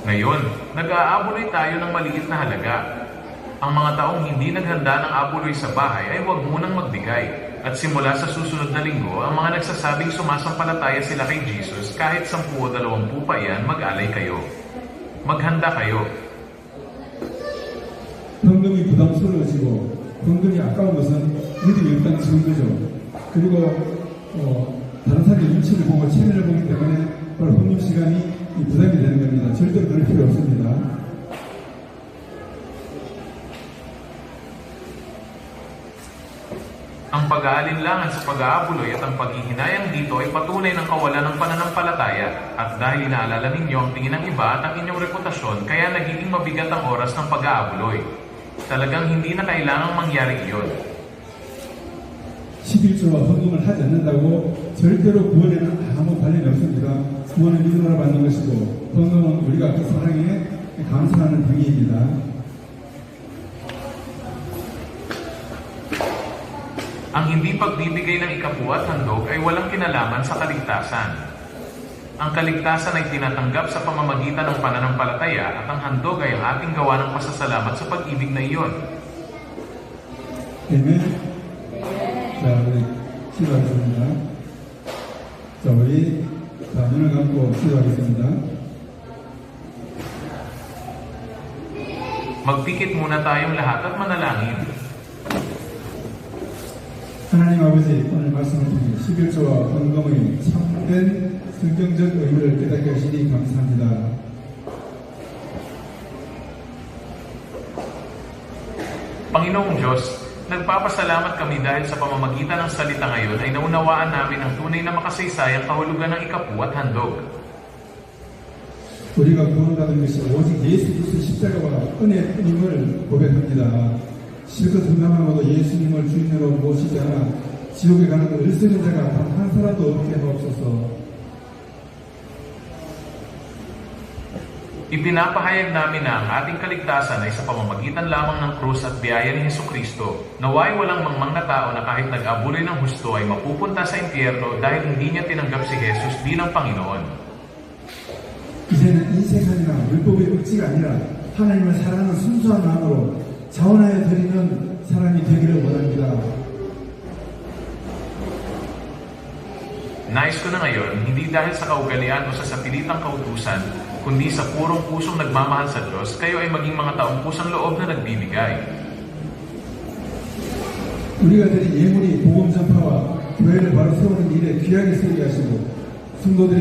Ngayon, nag-aabuloy tayo ng maliit na halaga. Ang mga taong hindi naghanda ng abuloy sa bahay ay huwag munang magbigay. At simula sa susunod na linggo, ang mga nagsasabing sumasampalataya sila kay Jesus kahit 10 o 20 pa yan, mag-alay kayo. Maghanda kayo. 헌금이 부담스러워지고 헌금이 아까운 것은 믿음이 없다는 증거죠. 그리고 다른 사람의 눈치를 보고 체면을 보기 때문에 바로 헌금 시간이 부담이 되는 겁니다. 절대로 그럴 필요 없습니다. Ang pag-aalinlangan sa pag-aabuloy at ang paghihinayang dito ay patunay ng kawalan ng pananampalataya. At dahil inaalala ninyo ang tingin ng iba at ang inyong reputasyon, kaya nagiging mabigat ang oras ng pag-aabuloy. Talagang hindi na kailangang mangyari iyon. 11조와 헌금을 하지 않는다고 절대로 구원에는 아무 관련이 없습니다. 구원은 믿음으로 받는 것이고 헌금은 우리가 그 사랑에 감사하는 행위입니다. Ang hindi pagbibigay ng ikapu at handog ay walang kinalaman sa kaligtasan. Ang kaligtasan ay tinatanggap sa pamamagitan ng pananampalataya at ang handog ay ang ating gawa ng pasasalamat sa pag-ibig na iyon. Amen. 자, 우리 기도하겠습니다. 자, 우리 눈을 감고 기도하겠습니다. Magpikit muna tayong lahat at manalangin. 하나님 아버지, 오늘 말씀을 통해 11조와 헌금의 참된 성경적 의미를 깨닫게 하시니 감사합니다. Panginoong Diyos, nagpapasalamat kami dahil sa pamamagitan ng salita ngayon ay naunawaan namin ang tunay na makasaysayang kahulugan ng ikapu at handog. 우리가 구원받은 것이 오직 예수 그리스도 십자가와 은혜임을 고백합니다. 실컷 등담하고도 예수님을 주인으로 모시지 않아 지옥에 가는 을쓰는 자가 단 한 사람도 없게 하옵소서. Ipinapahayag namin na ang ating kaligtasan ay sa pamamagitan lamang ng krus at biyaya ni Hesukristo. Naway walang mangmang na tao na kahit nag-abuloy ng husto ay mapupunta sa impyerno dahil hindi niya tinanggap si Jesus bilang Panginoon. 이제는 인생이나 율법의 의지가 아니라 하나님을 사랑하는 순수한 마음으로 자원하여 드리는 사람이 되기를 원합니다. Nais ko na ngayon, hindi dahil sa kaugalian o sa sapilitang kautusan, kundi sa purong pusong nagmamahal sa Diyos, kayo ay maging mga taong pusang loob na nagbibigay. 우리가 드린 예물이 복음 전파와 교회를 바로 세우는 일에 귀하게 쓰게 하시고 성도들이